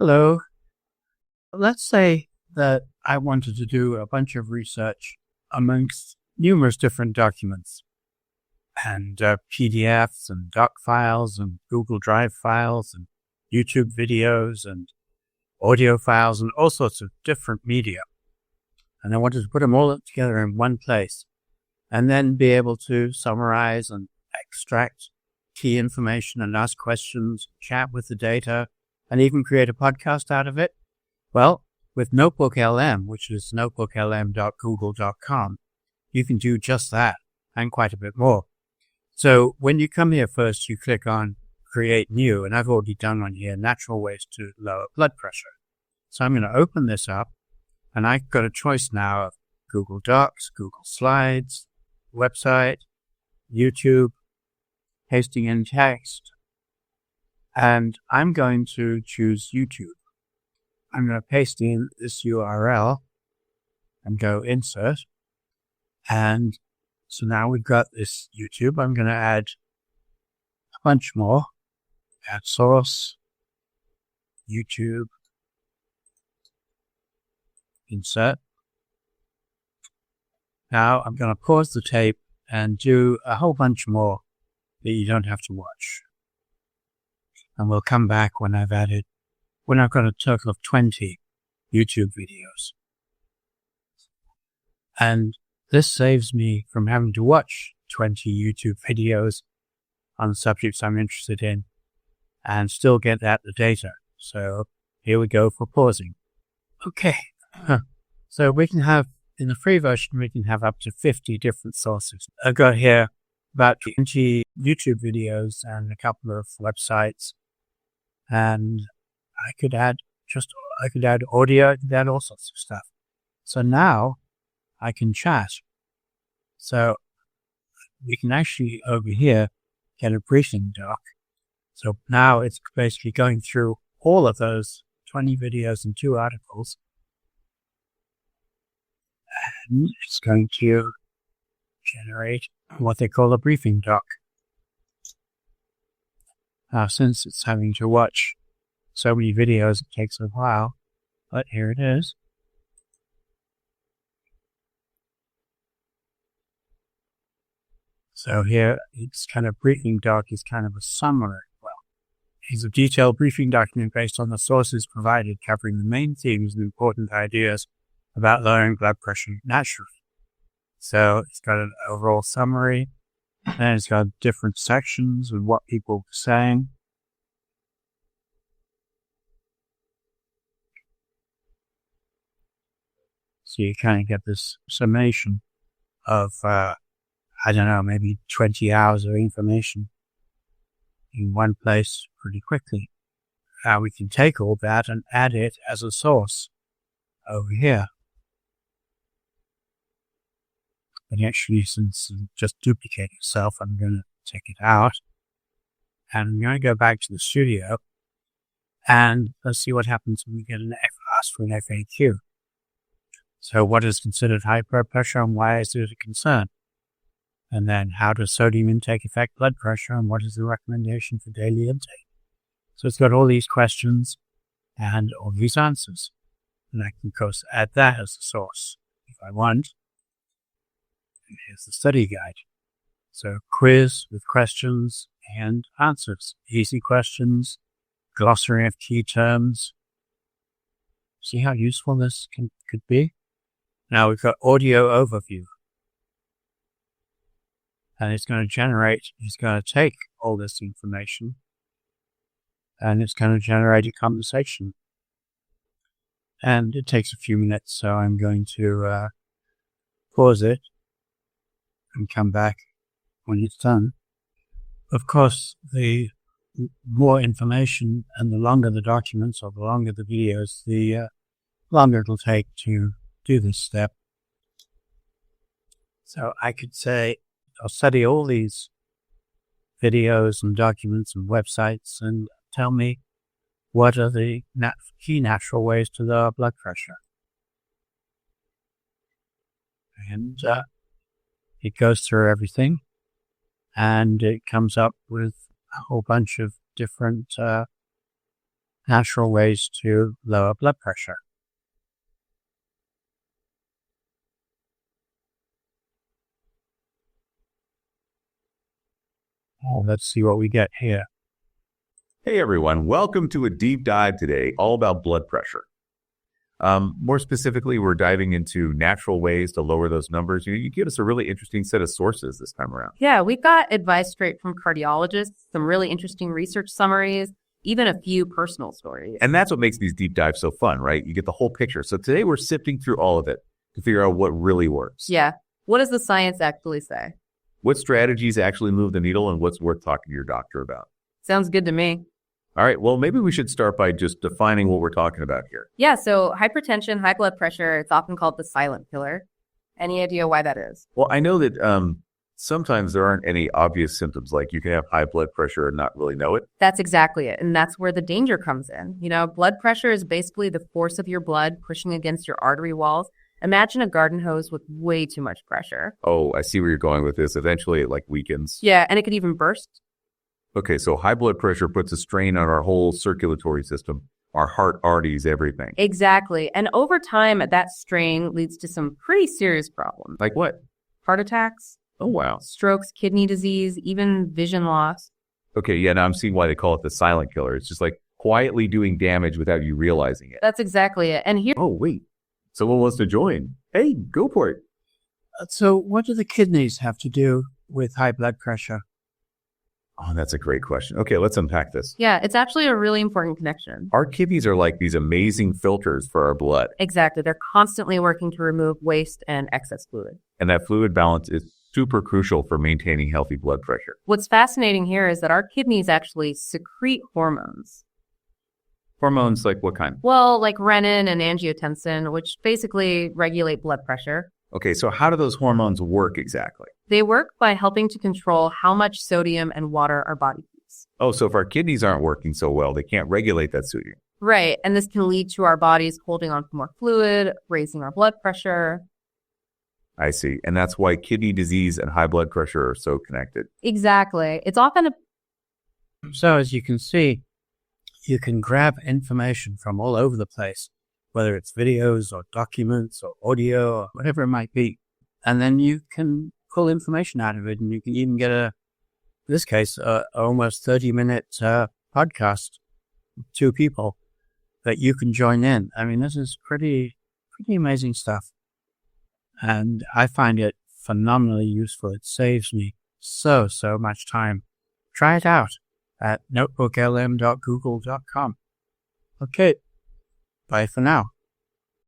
Hello. Let's say that I wanted to do a bunch of research amongst numerous different documents and PDFs and doc files and Google Drive files and YouTube videos and audio files and all sorts of different media. And I wanted to put them all together in one place and then be able to summarize and extract key information and ask questions, chat with the data, and even create a podcast out of it. Well, with Notebook LM, which is notebooklm.google.com, you can do just that and quite a bit more. So when you come here first, you click on Create New, and I've already done on here, Natural Ways to Lower Blood Pressure. So I'm going to open this up, and I've got a choice now of Google Docs, Google Slides, website, YouTube, pasting in text, and I'm going to choose YouTube. I'm going to paste in this URL and go Insert. And so now we've got this YouTube. I'm going to add a bunch more. Add source, YouTube, Insert. Now I'm going to pause the tape and do a whole bunch more that you don't have to watch. And we'll come back when I've got a total of 20 YouTube videos. And this saves me from having to watch 20 YouTube videos on subjects I'm interested in and still get at the data. So here we go for pausing. Okay. So we can have, in the free version, we can have up to 50 different sources. I've got here about 20 YouTube videos and a couple of websites. And I could add audio, I could add all sorts of stuff. So now I can chat. So we can actually over here get a briefing doc. So now it's basically going through all of those 20 videos and 2 articles. And it's going to generate what they call a briefing doc. Now, since it's having to watch so many videos, it takes a while, but here it is. So here, it's kind of briefing doc is kind of a summary. Well, it's a detailed briefing document based on the sources provided, covering the main themes and important ideas about lowering blood pressure naturally. So it's got an overall summary, and it's got different sections of what people were saying. So you kind of get this summation of, maybe 20 hours of information in one place pretty quickly. Now we can take all that and add it as a source over here. But actually, since it just duplicate itself, I'm going to take it out. And I'm going to go back to the studio. And let's see what happens when we get asked for an FAQ. So what is considered high blood pressure and why is it a concern? And then how does sodium intake affect blood pressure and what is the recommendation for daily intake? So it's got all these questions and all these answers. And I can, of course, add that as a source if I want. And here's the study guide. So quiz with questions and answers. Easy questions, glossary of key terms. See how useful this could be? Now we've got audio overview. And it's going to take all this information and it's going to generate a conversation. And it takes a few minutes, so I'm going to pause it and come back when it's done. Of course, the more information and the longer the documents or the longer the videos, the longer it'll take to do this step. So I could say, I'll study all these videos and documents and websites and tell me what are the key natural ways to lower blood pressure. And it goes through everything and it comes up with a whole bunch of different natural ways to lower blood pressure. Let's see what we get here. Hey everyone, welcome to a deep dive today, all about blood pressure. More specifically, we're diving into natural ways to lower those numbers. You give us a really interesting set of sources this time around. Yeah, we got advice straight from cardiologists, some really interesting research summaries, even a few personal stories. And that's what makes these deep dives so fun, right? You get the whole picture. So today we're sifting through all of it to figure out what really works. Yeah. What does the science actually say? What strategies actually move the needle and what's worth talking to your doctor about? Sounds good to me. All right, well, maybe we should start by just defining what we're talking about here. Yeah, so hypertension, high blood pressure, it's often called the silent killer. Any idea why that is? Well, I know that sometimes there aren't any obvious symptoms, like you can have high blood pressure and not really know it. That's exactly it. And that's where the danger comes in. Blood pressure is basically the force of your blood pushing against your artery walls. Imagine a garden hose with way too much pressure. Oh, I see where you're going with this. Eventually it weakens. Yeah, and it could even burst. Okay, so high blood pressure puts a strain on our whole circulatory system, our heart, arteries, everything. Exactly. And over time, that strain leads to some pretty serious problems. Like what? Heart attacks. Oh, wow. Strokes, kidney disease, even vision loss. Okay, yeah, now I'm seeing why they call it the silent killer. It's just like quietly doing damage without you realizing it. That's exactly it. And here... Oh, wait. Someone wants to join. Hey, go for it. So what do the kidneys have to do with high blood pressure? Oh, that's a great question. Okay, let's unpack this. Yeah, it's actually a really important connection. Our kidneys are like these amazing filters for our blood. Exactly. They're constantly working to remove waste and excess fluid. And that fluid balance is super crucial for maintaining healthy blood pressure. What's fascinating here is that our kidneys actually secrete hormones. Hormones like what kind? Well, like renin and angiotensin, which basically regulate blood pressure. Okay, so how do those hormones work exactly? They work by helping to control how much sodium and water our body needs. Oh, so if our kidneys aren't working so well, they can't regulate that sodium. Right, and this can lead to our bodies holding on to more fluid, raising our blood pressure. I see. And that's why kidney disease and high blood pressure are so connected. Exactly. It's often So as you can see, you can grab information from all over the place, whether it's videos or documents or audio or whatever it might be. And then you can pull information out of it, and you can even get in this case, almost 30-minute podcast with two people that you can join in. I mean, this is pretty amazing stuff. And I find it phenomenally useful. It saves me so much time. Try it out at notebooklm.google.com. Okay, bye for now.